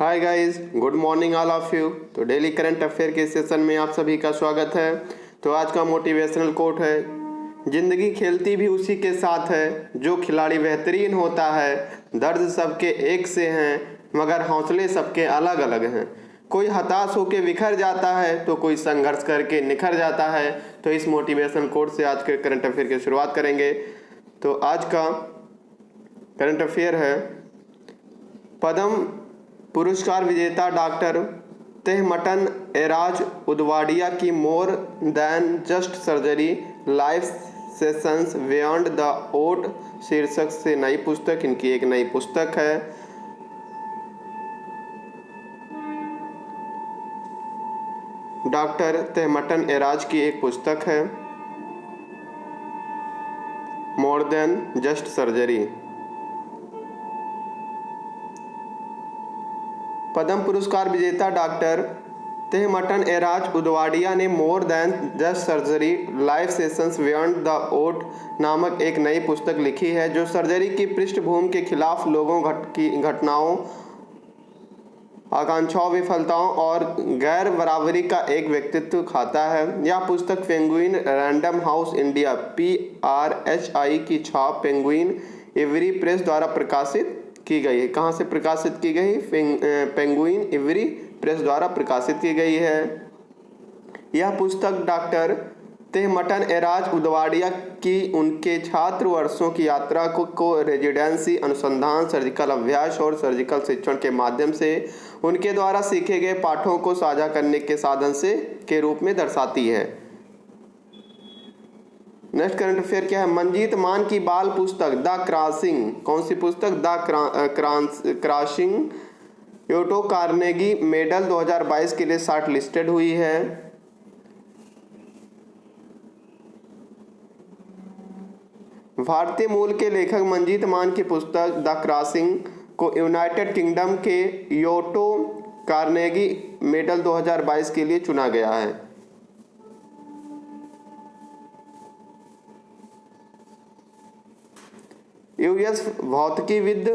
Hi guys, good morning all of you. तो daily current affair के session में आप सभी का स्वागत है। तो आज का मोटिवेशनल कोट है, जिंदगी खेलती भी उसी के साथ है जो खिलाड़ी बेहतरीन होता है। दर्द सबके एक से हैं मगर हौसले सबके अलग अलग हैं। कोई हताश होकर बिखर जाता है तो कोई संघर्ष करके निखर जाता है। तो इस मोटिवेशनल कोट से आज के करंट अफेयर की शुरुआत करेंगे। तो आज का करंट अफेयर है, पद्म पुरस्कार विजेता डॉक्टर तेहमटन एराज उदवाडिया की more than just surgery life sessions beyond the OT शीर्षक से नई पुस्तक, इनकी एक नई पुस्तक है। डॉक्टर तेहमटन एराज की एक पुस्तक है, more than just surgery. Padma पुरस्कार विजेता डॉक्टर तेहमटन एराज उदवाडिया ने more than just surgery life sessions beyond the OT नामक एक नई पुस्तक लिखी है, जो सर्जरी की पृष्ठभूमि के खिलाफ लोगों की घटनाओं, आकांक्षाओं, विफलताओं और गैर बराबरी का एक व्यक्तित्व खाता है। यह पुस्तक penguin random house India PRHI की छाप पेंगुइन इवरी प्रेस द्वारा प्रकाशित की गई है। कहाँ से प्रकाशित की गई? पेंगुइन इवरी प्रेस द्वारा प्रकाशित की गई है। यह पुस्तक डॉक्टर तेहमटन एराज उदवाडिया की उनके छात्र वर्षों की यात्रा को रेजिडेंसी, अनुसंधान, सर्जिकल अभ्यास और सर्जिकल शिक्षण के माध्यम से उनके द्वारा सीखे गए पाठों को साझा करने के साधन से के रूप में दर्शाती है। नेक्स्ट करंट अफेयर क्या है? मंजीत मान की बाल पुस्तक द क्रॉसिंग, कौन सी पुस्तक? द क्रॉसिंग योटो कार्नेगी मेडल 2022 के लिए शॉर्ट लिस्टेड हुई है। भारतीय मूल के लेखक मंजीत मान की पुस्तक द क्रॉसिंग को यूनाइटेड किंगडम के योटो कार्नेगी मेडल 2022 के लिए चुना गया है। यूएस भौतिकीविद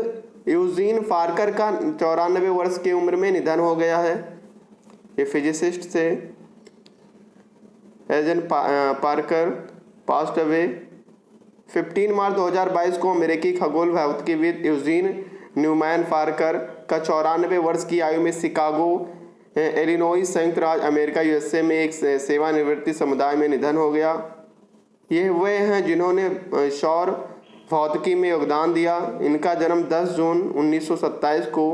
यूजीन पार्कर का 94 वर्ष की उम्र में निधन हो गया है। ये फिजिसिस्ट से एजन पार्कर पास्ट अवे 15 मार्च 2022 को अमेरिकी खगोल भौतिकीविद यूजीन न्यूमैन पार्कर का 94 वर्ष की आयु में शिकागो इलिनॉइस संयुक्त राज्य अमेरिका USA में एक सेवानिवृत्ति समुदाय में निधन हो गया। ये वे हैं जिन्होंने सौर भौतिकी में योगदान दिया। इनका जन्म 10 जून 1927 को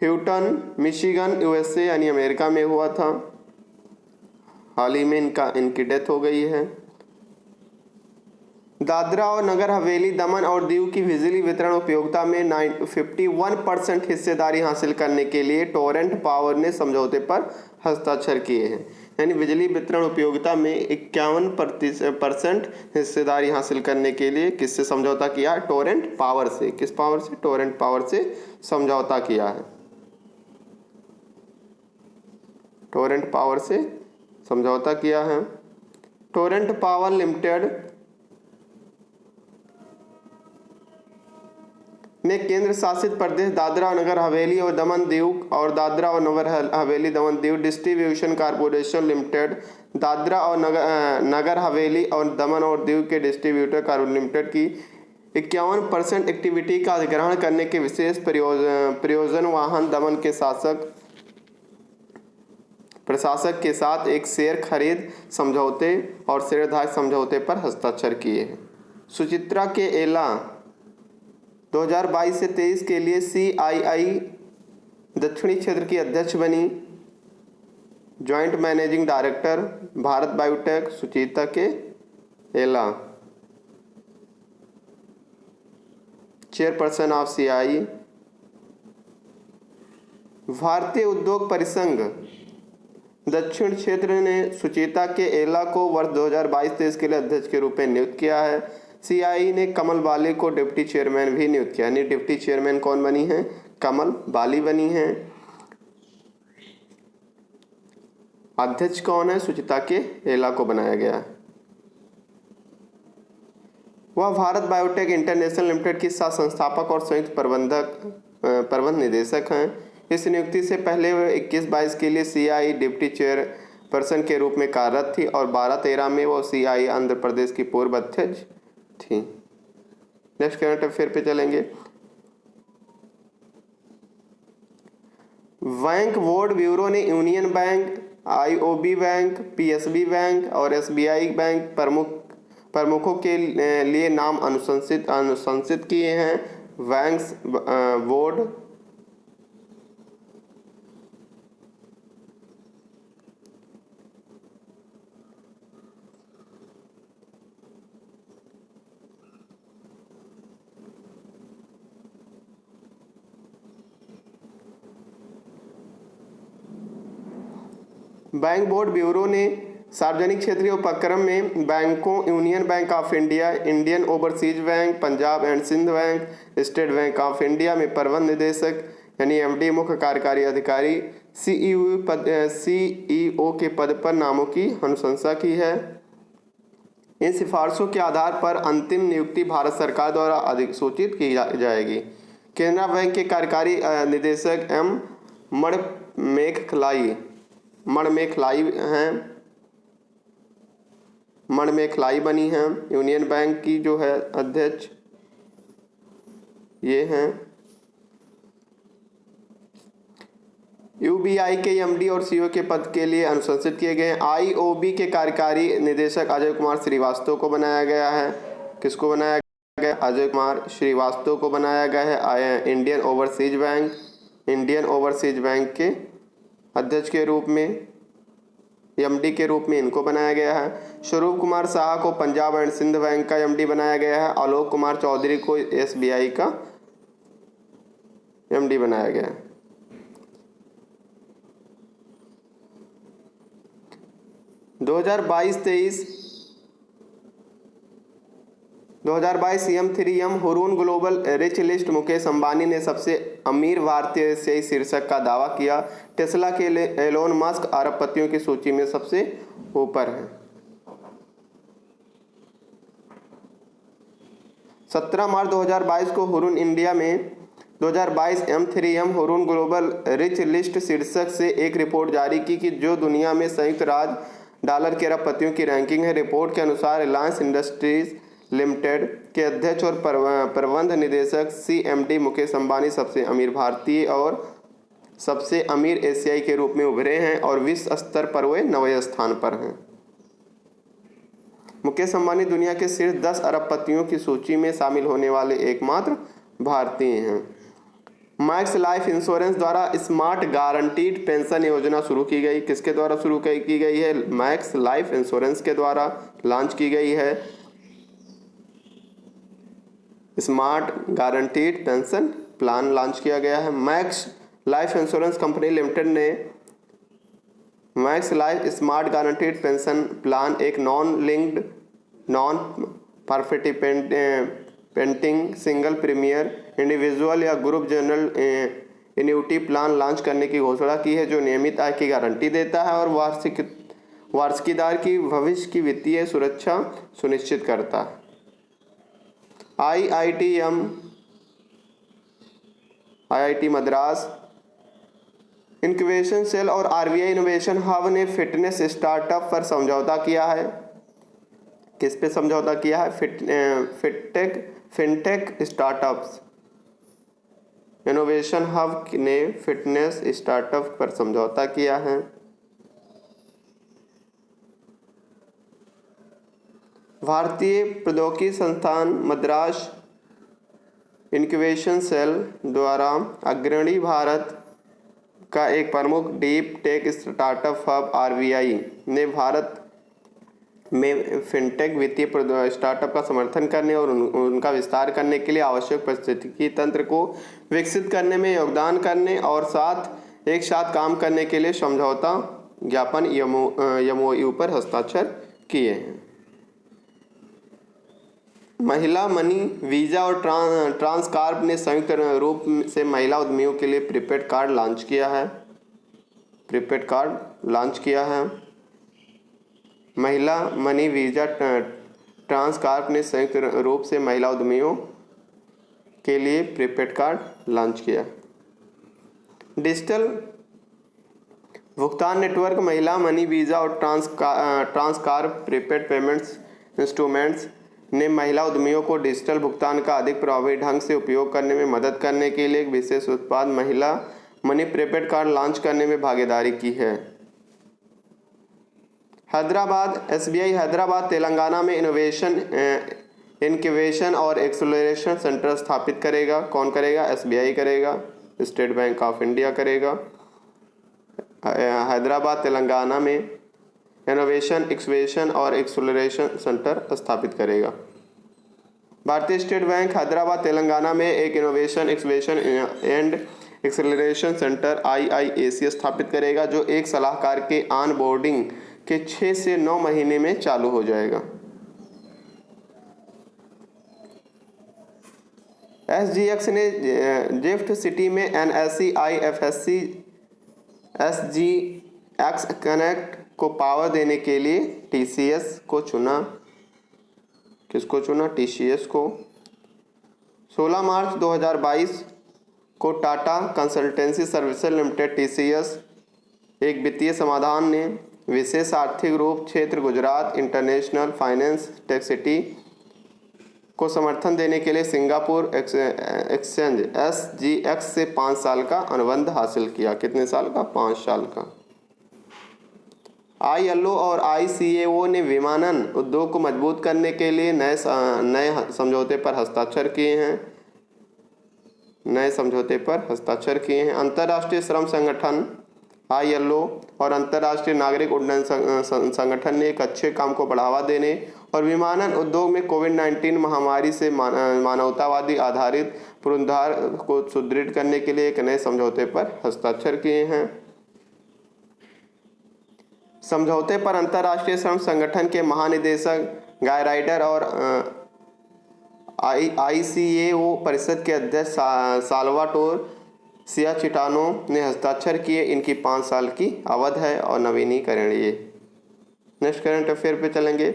ह्यूटन मिशिगन USA यानी अमेरिका में हुआ था। हाल ही में इनकी डेथ हो गई है। दादरा और नगर हवेली, दमन और दीव की बिजली वितरण उपयोगिता में 51% हिस्सेदारी हासिल करने के लिए टोरेंट पावर ने समझौते पर हस्ताक्षर किए हैं। यानी बिजली वितरण उपयोगिता में 51% हिस्सेदारी हासिल करने के लिए किससे समझौता किया है? टोरेंट पावर से। किस पावर से? टोरेंट पावर से समझौता किया है। टोरेंट पावर से समझौता किया है। टोरेंट पावर लिमिटेड ने केंद्र शासित प्रदेश दादरा और नगर हवेली और दमन दीव और दादरा और Nagar Haveli Daman Diu distribution corporation limited, Dadra और नगर हवेली और दमन और दीव के डिस्ट्रीब्यूटर कॉर्पोरेशन लिमिटेड की 51% एक्टिविटी का अधिग्रहण करने के विशेष प्रयोजन वाहन दमन के प्रशासक के साथ एक शेयर खरीद समझौते और शेयरधारक समझौते पर हस्ताक्षर किए हैं। सुचित्रा के एला 2022 से 23 के लिए CII दक्षिणी क्षेत्र की अध्यक्ष बनी। Joint managing director Bharat biotech Suchitra K Ella, chairperson of CII। भारतीय उद्योग परिसंघ दक्षिण क्षेत्र ने सुचिता के एला को वर्ष 2022-23 के लिए अध्यक्ष के रूप में नियुक्त किया है। CII ने कमल बाली को डिप्टी चेयरमैन भी नियुक्त किया। यानी डिप्टी चेयरमैन कौन बनी है? कमल बाली बनी है। अध्यक्ष कौन है? सुचिता के एला को बनाया गया है। वह भारत बायोटेक इंटरनेशनल लिमिटेड की सह संस्थापक और संयुक्त प्रबंध निदेशक हैं। इस नियुक्ति से पहले वह 21-22 के लिए CI डिप्टी चेयरपर्सन के रूप में कार्यरत थी और 12-13 में वो CI आंध्र प्रदेश की पूर्व अध्यक्ष थी। नेक्स्ट करंट अफेयर पे चलेंगे। बैंक बोर्ड ब्यूरो ने union bank, IOB bank, PSB bank और SBI बैंक प्रमुखों के लिए नाम अनुशंसित किए हैं। Banks board bank board bureau ने सार्वजनिक क्षेत्रीय उपक्रम में बैंकों union bank of India, Indian overseas bank, Punjab and Sindh bank, state bank of India में प्रबंध निदेशक यानी MD मुख्य कार्यकारी अधिकारी CEO के पद पर नामों की अनुशंसा की है। इन सिफारिशों के आधार पर अंतिम नियुक्ति भारत सरकार द्वारा अधिसूचित की जाएगी। केनरा बैंक के कार्यकारी निदेशक M मणमेखलाई बनी हैं। यूनियन बैंक की जो है अध्यक्ष ये हैं। UBI के MD और CEO के पद के लिए अनुशंसित किए गए हैं। IOB के कार्यकारी निदेशक अजय कुमार श्रीवास्तव को बनाया गया है। किसको बनाया गया? अजय कुमार श्रीवास्तव को बनाया गया है इंडियन ओवरसीज बैंक के अध्यक्ष के रूप में, MD के रूप में इनको बनाया गया है। स्वरूप कुमार शाह को पंजाब एंड सिंध बैंक का MD बनाया गया है। आलोक कुमार चौधरी को SBI का MD बनाया गया है। 2022 CM3M Hurun global rich list Mukesh Ambani ने सबसे अमीर भारतीय एशियाई शीर्षक का दावा किया। टेस्ला के एलोन मस्क अरबपतियों की सूची में सबसे ऊपर है। 17 मार्च 2022 को हुरून इंडिया में 2022 M3M Hurun global rich list शीर्षक से एक रिपोर्ट जारी की कि जो दुनिया में संयुक्त राज्य डॉलर के अरबपतियों की रैंकिंग है। रिपोर्ट के अनुसार रिलायंस इंडस्ट्रीज लिमिटेड के अध्यक्ष और प्रबंध निदेशक CMD मुकेश अंबानी सबसे अमीर भारतीय और सबसे अमीर एशियाई के रूप में उभरे हैं और विश्व स्तर पर वे 9वें स्थान पर हैं। मुकेश अंबानी दुनिया के शीर्ष 10 अरबपतियों की सूची में शामिल होने वाले एकमात्र भारतीय हैं। मैक्स लाइफ इंश्योरेंस द्वारा स्मार्ट गारंटीड पेंशन योजना शुरू की गई। किसके द्वारा शुरू की गई है? मैक्स लाइफ इंश्योरेंस के द्वारा लॉन्च की गई है। Smart guaranteed pension plan launch किया गया है। Max Life insurance company limited ने Max Life smart guaranteed pension plan एक non linked non participating single premier individual या group general annuity plan launch करने की घोषणा की है, जो नियमित आय की गारंटी देता है और वार्षिकीदार की भविष्य की वित्तीय सुरक्षा सुनिश्चित करता है। IIT मद्रास इंक्यूबेशन सेल और RBI इनोवेशन हब ने फिटनेस स्टार्टअप पर समझौता किया है। किस पे समझौता किया है? Fintech startups. इनोवेशन हब ने फिटनेस स्टार्टअप पर समझौता किया है। भारतीय प्रौद्योगिकी संस्थान मद्रास इंक्यूबेशन सेल द्वारा अग्रणी भारत का एक प्रमुख deep tech startup hub RBI ने भारत में फिनटेक वित्तीय स्टार्टअप का समर्थन करने और उनका विस्तार करने के लिए आवश्यक पारिस्थितिकी तंत्र को विकसित करने में योगदान करने और एक साथ काम करने के लिए समझौता ज्ञापन MOU पर हस्ताक्षर किए हैं। महिला मनी वीजा और ट्रांसकॉर्प ने संयुक्त रूप से महिला उद्यमियों के लिए प्रीपेड कार्ड लॉन्च किया है। महिला मनी वीजा ट्रांसकॉर्प ने संयुक्त रूप से महिला उद्यमियों के लिए प्रीपेड कार्ड लॉन्च किया। डिजिटल भुगतान नेटवर्क महिला मनी, वीज़ा और ट्रांसकार प्रीपेड पेमेंट्स इंस्ट्रूमेंट्स ने महिला उद्यमियों को डिजिटल भुगतान का अधिक प्रभावी ढंग से उपयोग करने में मदद करने के लिए एक विशेष उत्पाद महिला मनी प्रीपेड कार्ड लॉन्च करने में भागीदारी की है। हैदराबाद एसबीआई हैदराबाद तेलंगाना में इनक्यूबेशन और एक्सेलरेशन सेंटर स्थापित करेगा। कौन करेगा? एसबीआई करेगा, स्टेट बैंक ऑफ इंडिया करेगा। हैदराबाद तेलंगाना में इनोवेशन, एक्सवेशन और एक्सेलरेशन सेंटर स्थापित करेगा। भारतीय स्टेट बैंक हैदराबाद तेलंगाना में एक innovation, excavation and acceleration centre IIAC स्थापित करेगा, जो एक सलाहकार के ऑन बोर्डिंग के 6 से 9 महीने में चालू हो जाएगा। SGX ने जिफ्ट सिटी में NSE IFSC SGX कनेक्ट को पावर देने के लिए TCS को चुना। किसको चुना? TCS को। 16 मार्च 2022 को Tata consultancy services limited TCS एक वित्तीय समाधान ने विशेष आर्थिक रूप क्षेत्र Gujarat international finance tech city को समर्थन देने के लिए सिंगापुर एक्सचेंज SGX से 5 साल का अनुबंध हासिल किया। कितने साल का? 5 साल का। ILO और ICAO ने विमानन उद्योग को मजबूत करने के लिए नए समझौते पर हस्ताक्षर किए हैं। अंतर्राष्ट्रीय श्रम संगठन ILO और अंतर्राष्ट्रीय नागरिक उड्डयन संगठन ने एक अच्छे काम को बढ़ावा देने और विमानन उद्योग में कोविड-19 महामारी से मानवतावादी आधारित पुनरुद्धार को सुदृढ़ करने के लिए एक नए समझौते पर हस्ताक्षर किए हैं। समझौते पर अंतर्राष्ट्रीय श्रम संगठन के महानिदेशक गाय राइडर और ICAO परिषद के अध्यक्ष साल्वाटोर सियाचिटानो ने हस्ताक्षर किए। इनकी 5 साल की अवधि है और नवीनीकरणीय। नेक्स्ट करंट अफेयर पे चलेंगे।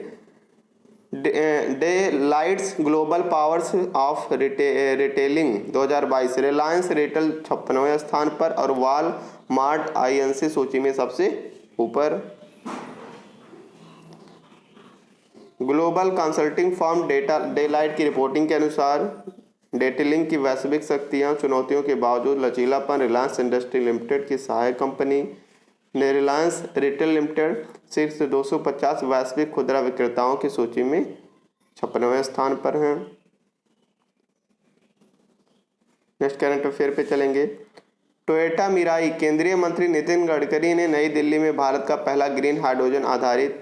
Deloitte's global powers of retailing 2022 Reliance Retail 56वें स्थान पर और वॉलमार्ट INC सूची में सबसे ऊपर। ग्लोबल कंसल्टिंग फर्म डेलाइट की रिपोर्टिंग के अनुसार डिटेलिंग की वैश्विक शक्तियां चुनौतियों के बावजूद लचीलापन रिलायंस इंडस्ट्री लिमिटेड की सहायक कंपनी ने रिलायंस रिटेल लिमिटेड शीर्ष 250 वैश्विक खुदरा विक्रेताओं की सूची में 56वें स्थान पर हैं। नेक्स्ट करंट अफेयर पे चलेंगे। टोयोटा मिराई केंद्रीय मंत्री नितिन गडकरी ने नई दिल्ली में भारत का पहला ग्रीन हाइड्रोजन आधारित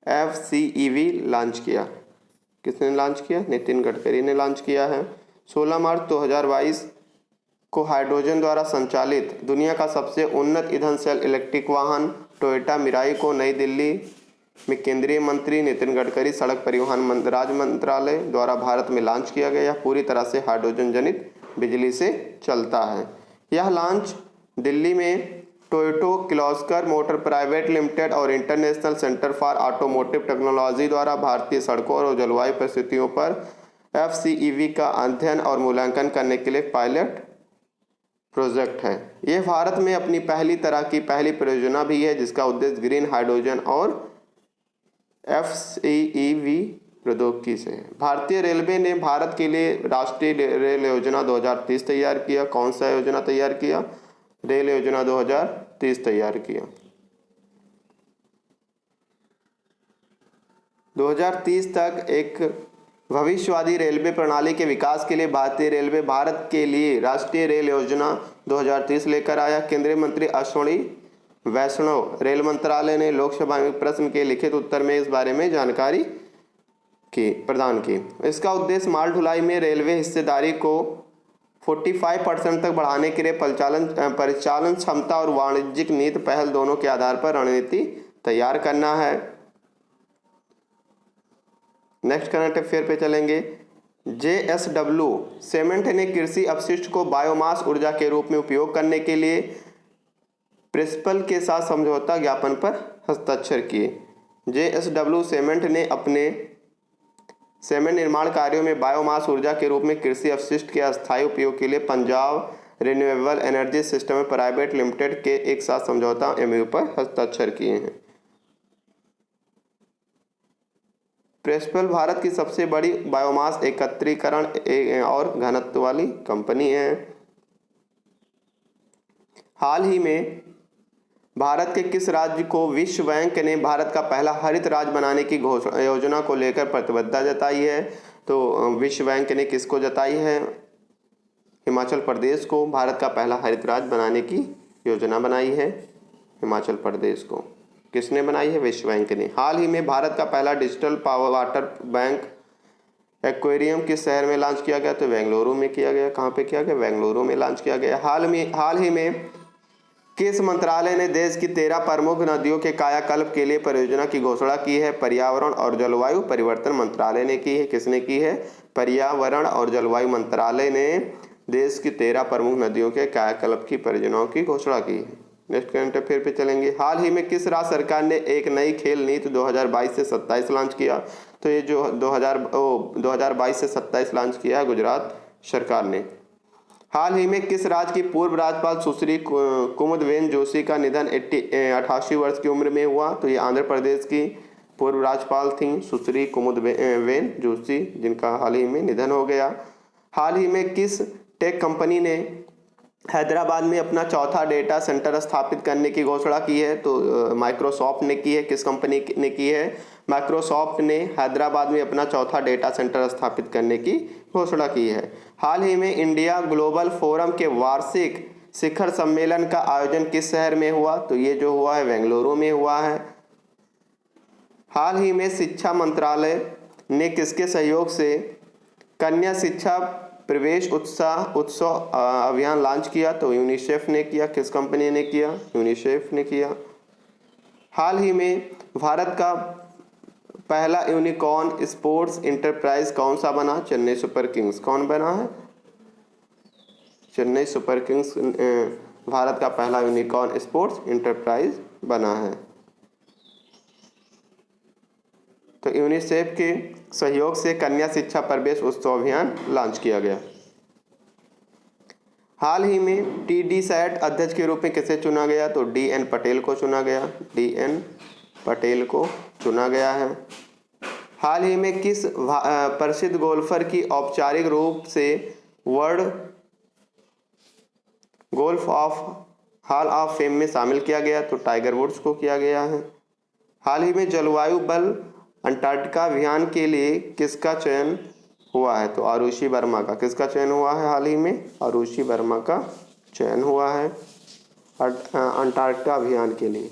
FCEV लॉन्च किया। किसने लॉन्च किया? नितिन गडकरी ने लॉन्च किया है। 16 मार्च 2022 को हाइड्रोजन द्वारा संचालित दुनिया का सबसे उन्नत ईंधन सेल इलेक्ट्रिक वाहन टोयोटा मिराई को नई दिल्ली में केंद्रीय मंत्री नितिन गडकरी सड़क परिवहन राज्य मंत्रालय द्वारा भारत में लॉन्च किया गया। यह पूरी तरह से हाइड्रोजन जनित बिजली से चलता है। यह लॉन्च दिल्ली में Toyota Kirloskar motor private limited और international centre for automotive technology द्वारा भारतीय सड़कों और जलवायु परिस्थितियों पर FCEV का अध्ययन और मूल्यांकन करने के लिए पायलट प्रोजेक्ट है। यह भारत में अपनी पहली तरह की पहली परियोजना भी है जिसका उद्देश्य ग्रीन हाइड्रोजन और FCEV प्रौद्योगिकी से है। भारतीय रेलवे ने भारत के लिए राष्ट्रीय रेल योजना 2030 तैयार किया। कौन सा योजना तैयार किया? रेल योजना 2030 तैयार किया। 2030 तक एक भविष्यवादी रेलवे प्रणाली के विकास के लिए भारतीय रेलवे भारत के लिए राष्ट्रीय रेल योजना 2030 लेकर आया। केंद्रीय मंत्री अश्विनी वैष्णव रेल मंत्रालय ने लोकसभा में प्रश्न के लिखित उत्तर में इस बारे में जानकारी प्रदान की। इसका उद्देश्य माल ढुलाई में रेलवे हिस्सेदारी को 45% तक बढ़ाने के लिए परिचालन क्षमता और वाणिज्यिक नीति पहल दोनों के आधार पर रणनीति तैयार करना है। नेक्स्ट करंट अफेयर पे चलेंगे। JSW सीमेंट ने कृषि अपशिष्ट को बायोमास ऊर्जा के रूप में उपयोग करने के लिए प्रिंसिपल के साथ समझौता ज्ञापन पर हस्ताक्षर किए। JSW सीमेंट ने अपने सीमेंट निर्माण कार्यों में बायोमास ऊर्जा के रूप में कृषि अपशिष्ट के अस्थायी उपयोग के लिए Punjab renewable energy system private limited के एक साथ समझौता एमओयू पर हस्ताक्षर किए हैं। प्रेसफेल भारत की सबसे बड़ी बायोमास एकत्रीकरण और घनत्व वाली कंपनी है। हाल ही में भारत के किस राज्य को विश्व बैंक ने भारत का पहला हरित राज्य बनाने की योजना को लेकर प्रतिबद्धता जताई है? तो विश्व बैंक ने किसको जताई है? हिमाचल प्रदेश को भारत का पहला हरित राज्य बनाने की योजना बनाई है। हिमाचल प्रदेश को किसने बनाई है? विश्व बैंक ने। हाल ही में भारत का पहला digital power water bank aquarium किस शहर में लॉन्च किया गया? तो बेंगलुरु में किया गया। कहाँ पे किया गया? बेंगलुरु में लॉन्च किया गया। हाल ही में किस मंत्रालय ने देश की 13 प्रमुख नदियों के कायाकल्प के लिए परियोजना की घोषणा की है? पर्यावरण और जलवायु परिवर्तन मंत्रालय ने की है। किसने की है? पर्यावरण और जलवायु मंत्रालय ने देश की 13 प्रमुख नदियों के कायाकल्प की परियोजनाओं की घोषणा की है। नेक्स्ट करंट अफेयर पे चलेंगे। हाल ही में किस राज्य सरकार ने एक नई खेल नीति 2022 से 27 लॉन्च किया? तो ये जो 2022 से 27 लॉन्च किया है गुजरात सरकार ने। हाल ही में किस राज्य की पूर्व राज्यपाल सुश्री कुमुदवेन जोशी का निधन 88 वर्ष की उम्र में हुआ? तो ये आंध्र प्रदेश की पूर्व राज्यपाल थी सुश्री कुमुदवेन जोशी, जिनका हाल ही में निधन हो गया। हाल ही में किस टेक कंपनी ने हैदराबाद में अपना चौथा डेटा सेंटर स्थापित करने की घोषणा की है? तो माइक्रोसॉफ्ट ने की है। किस कंपनी ने की है? माइक्रोसॉफ्ट ने हैदराबाद में अपना चौथा डेटा सेंटर स्थापित करने की घोषणा की है। हाल ही में इंडिया ग्लोबल फोरम के वार्षिक शिखर सम्मेलन का आयोजन किस शहर में हुआ? तो ये जो हुआ है बेंगलुरु में हुआ है। हाल ही में शिक्षा मंत्रालय ने किसके सहयोग से कन्या शिक्षा प्रवेश उत्सव अभियान लॉन्च किया? तो यूनिसेफ ने किया। किस कंपनी ने किया? यूनिसेफ ने किया। हाल ही में भारत का पहला यूनिकॉर्न स्पोर्ट्स इंटरप्राइज कौन सा बना? Chennai super Kings. कौन बना है? चेन्नई सुपर किंग्स भारत का पहला यूनिकॉर्न स्पोर्ट्स इंटरप्राइज बना है। तो यूनिसेफ के सहयोग से कन्या शिक्षा प्रवेश उत्सव अभियान लॉन्च किया गया। हाल ही में TDSAT अध्यक्ष के रूप में किसे चुना गया? तो DN पटेल को चुना गया। DN पटेल को चुना गया है। हाल ही में किस प्रसिद्ध गोल्फर की औपचारिक रूप से world golf hall of fame में शामिल किया गया? तो टाइगर वुड्स को किया गया है। हाल ही में जलवायु बल अंटार्कटिका अभियान के लिए किसका चयन हुआ है? तो आरुषि वर्मा का। किसका चयन हुआ है? हाल ही में आरुषि वर्मा का चयन हुआ है अंटार्कटिका अभियान के लिए।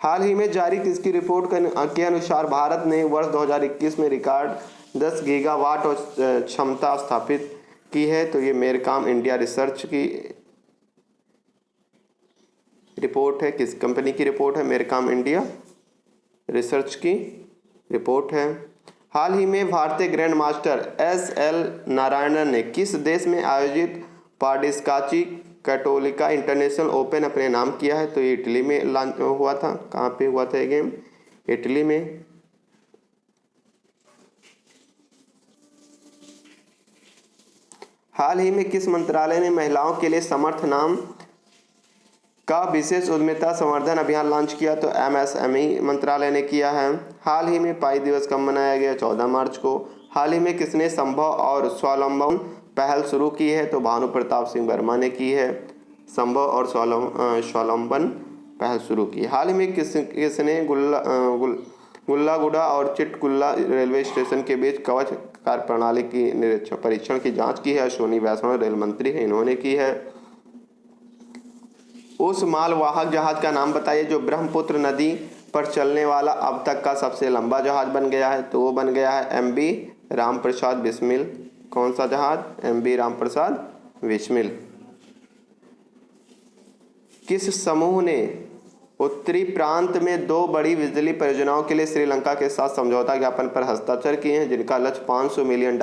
हाल ही में जारी किसकी रिपोर्ट के अनुसार भारत ने वर्ष 2021 में रिकॉर्ड 10 गीगावाट क्षमता स्थापित की है? तो ये मेरकाम इंडिया रिसर्च की रिपोर्ट है। किस कंपनी की रिपोर्ट है? मेरकाम इंडिया रिसर्च की रिपोर्ट है। हाल ही में भारतीय ग्रैंड मास्टर SL नारायणन ने किस देश में आयोजित पाडिस्काची कैटोलिका इंटरनेशनल ओपन अपने नाम किया है? तो ये इटली में लॉन्च हुआ था। कहाँ पे हुआ था ये गेम? इटली में। हाल ही में किस मंत्रालय ने महिलाओं के लिए समर्थ नाम का विशेष उद्यमिता संवर्धन अभियान लॉन्च किया? तो MSME मंत्रालय ने किया है। हाल ही में पाई दिवस कब मनाया गया? 14 मार्च को। हाल ही में किसने संभव और स्वावलंबन पहल शुरू की है? तो भानु प्रताप सिंह वर्मा ने की है। संभव और स्वावलंबन पहल शुरू की। हाल ही में किसने गुल्लागुड़ा और चिटकुल्ला रेलवे स्टेशन के बीच कवच कार्य प्रणाली की परीक्षण की जाँच की है? अश्विनी वैष्णव रेल मंत्री है, इन्होंने की है। उस मालवाहक जहाज का नाम बताइए जो ब्रह्मपुत्र नदी पर चलने वाला अब तक का सबसे लंबा जहाज बन गया है? तो वो बन गया है MV रामप्रसाद बिस्मिल। कौन सा जहाज? MV रामप्रसाद बिस्मिल। किस समूह ने उत्तरी प्रांत में 2 बड़ी बिजली परियोजनाओं के लिए श्रीलंका के साथ समझौता ज्ञापन पर हस्ताक्षर किए हैं, जिनका लक्ष्य $500 मिलियन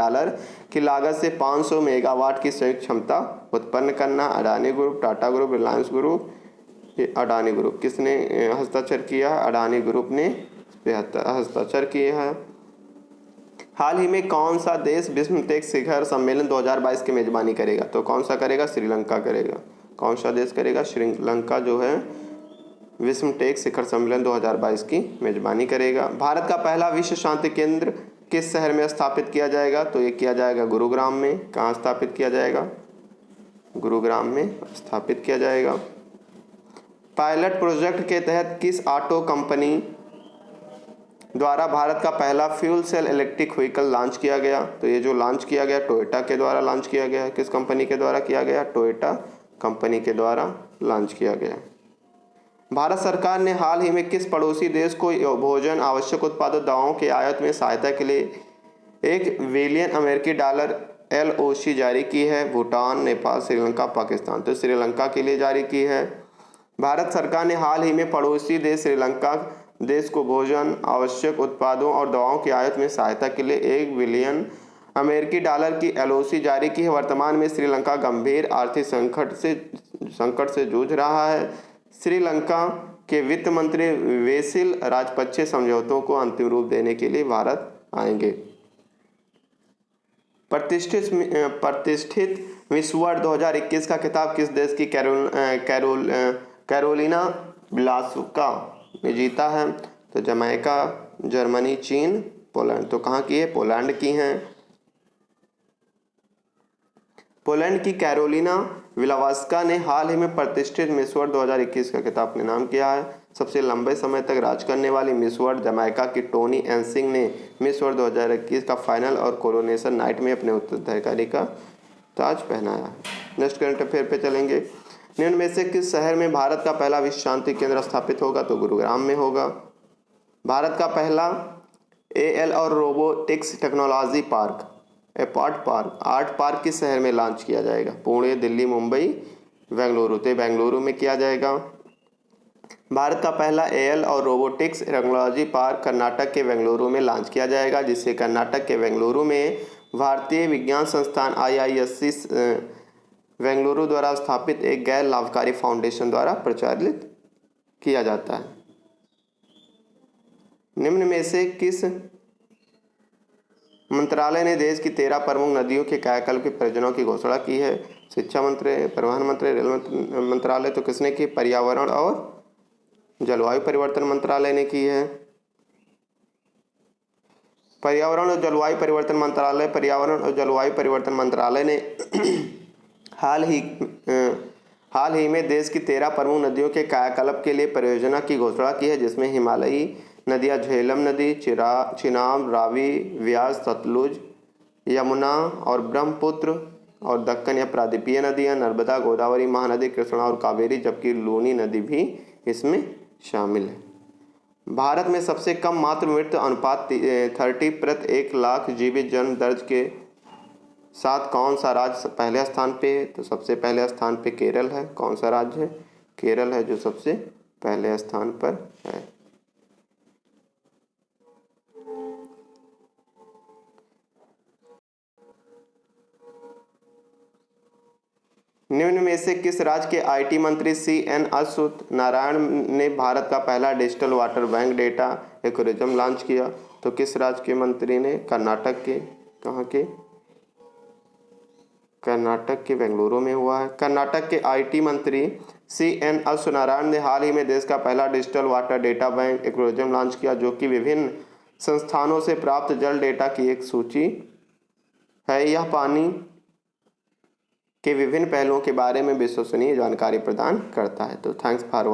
की लागत से 500 मेगावाट की संयुक्त क्षमता उत्पन्न करना? Adani group, Tata group, Reliance group, Adani group. किसने हस्ताक्षर किया? अडानी ग्रुप ने हस्ताक्षर किए हैं। हाल ही में कौन सा देश विश्व टेक शिखर सम्मेलन 2022 की मेजबानी करेगा? तो कौन सा करेगा? श्रीलंका करेगा। कौन सा देश करेगा? श्रीलंका जो है विश्व टेक शिखर सम्मेलन 2022 की मेजबानी करेगा। भारत का पहला विश्व शांति केंद्र किस शहर में स्थापित किया जाएगा? तो ये किया जाएगा गुरुग्राम में। कहाँ स्थापित किया जाएगा? गुरुग्राम में स्थापित किया जाएगा। पायलट प्रोजेक्ट के तहत किस ऑटो कंपनी द्वारा भारत का पहला fuel cell electric vehicle launch किया गया? तो ये जो लॉन्च किया गया टोयोटा के द्वारा लॉन्च किया गया। किस कंपनी के द्वारा किया गया? टोयोटा कंपनी के द्वारा लॉन्च किया गया। भारत सरकार ने हाल ही में किस पड़ोसी देश को भोजन आवश्यक उत्पादों दवाओं के आयात में सहायता के लिए $1 बिलियन LOC जारी की है? भूटान, नेपाल, श्रीलंका, पाकिस्तान। तो श्रीलंका के लिए जारी की है। भारत सरकार ने हाल ही में पड़ोसी देश श्रीलंका देश को भोजन आवश्यक उत्पादों और दवाओं की आयात में सहायता के लिए $1 बिलियन की LOC जारी की है। वर्तमान में श्रीलंका गंभीर आर्थिक संकट से जूझ रहा है। श्रीलंका के वित्त मंत्री वेसिल राजपक्षे समझौतों को अंतिम रूप देने के लिए भारत आएंगे। प्रतिष्ठित मिस वर्ल्ड 2021 का खिताब किस देश की कैरोलिना ब्लास्का ने जीता है? तो जमैका, जर्मनी, चीन, पोलैंड। तो कहाँ की है? पोलैंड की हैं। पोलैंड की कैरोलिना विलावास्का ने हाल ही में प्रतिष्ठित मिस वर्ल्ड 2021 का खिताब अपने नाम किया है। सबसे लंबे समय तक राज करने वाली मिस वर्ल्ड जमैका की टोनी एनसिंग ने मिस वर्ल्ड 2021 का फाइनल और कोरोनेशन नाइट में अपने उत्तराधिकारी का ताज पहनाया। नेक्स्ट करंट अफेयर पे चलेंगे। निम्न में से किस शहर में भारत का पहला विश्व शांति केंद्र स्थापित होगा? तो गुरुग्राम में होगा। भारत का पहला AI और robotics technology park art park किस शहर में लॉन्च किया जाएगा? पुणे, दिल्ली, मुंबई, बेंगलुरु। तो बेंगलुरु में किया जाएगा। भारत का पहला AI और रोबोटिक्स टेक्नोलॉजी पार्क कर्नाटक के बेंगलुरु में लॉन्च किया जाएगा, जिसे कर्नाटक के बेंगलुरु में भारतीय विज्ञान संस्थान IISc बेंगलुरु द्वारा स्थापित एक गैर लाभकारी फाउंडेशन द्वारा प्रचालित किया जाता है। निम्न में से किस मंत्रालय ने देश की 13 प्रमुख नदियों के कायाकल्प की परियोजनाओं की घोषणा की है? शिक्षा मंत्री, परिवहन मंत्री, रेल मंत्रालय। तो किसने की? पर्यावरण और जलवायु परिवर्तन मंत्रालय ने की है। पर्यावरण और जलवायु परिवर्तन मंत्रालय ने हाल ही में देश की 13 प्रमुख नदियों के कायाकल्प के लिए परियोजना की घोषणा की है, जिसमें हिमालयी नदियां झेलम नदी, चिनाब, रावी, व्यास, सतलुज, यमुना और ब्रह्मपुत्र, और दक्कन या प्रायद्वीपीय नदियां नर्मदा, गोदावरी, महानदी, कृष्णा और कावेरी, जबकि लूनी नदी भी इसमें शामिल है। भारत में सबसे कम मातृ मृत्यु अनुपात 30 प्रति 1 लाख जीवित जन्म दर्ज के साथ कौन सा राज्य पहले स्थान पे है? तो सबसे पहले स्थान पे केरल है। कौन सा राज्य है? केरल है जो सबसे पहले स्थान पर है। निम्न में से किस राज्य के IT मंत्री CN अश्वत्थ नारायण ने भारत का पहला डिजिटल वाटर बैंक डेटा इकोरिज्म लॉन्च किया? तो किस राज्य के मंत्री ने? कर्नाटक के। कहाँ के? कर्नाटक के बेंगलुरु में हुआ है। कर्नाटक के IT मंत्री CN अश्वत्थ नारायण ने हाल ही में देश का पहला डिजिटल वाटर डेटा बैंक इकोरिज्म लॉन्च किया, जो कि विभिन्न संस्थानों से प्राप्त जल डेटा की एक सूची है। यह पानी के विभिन्न पहलुओं के बारे में विश्वसनीय जानकारी प्रदान करता है। तो थैंक्स फॉर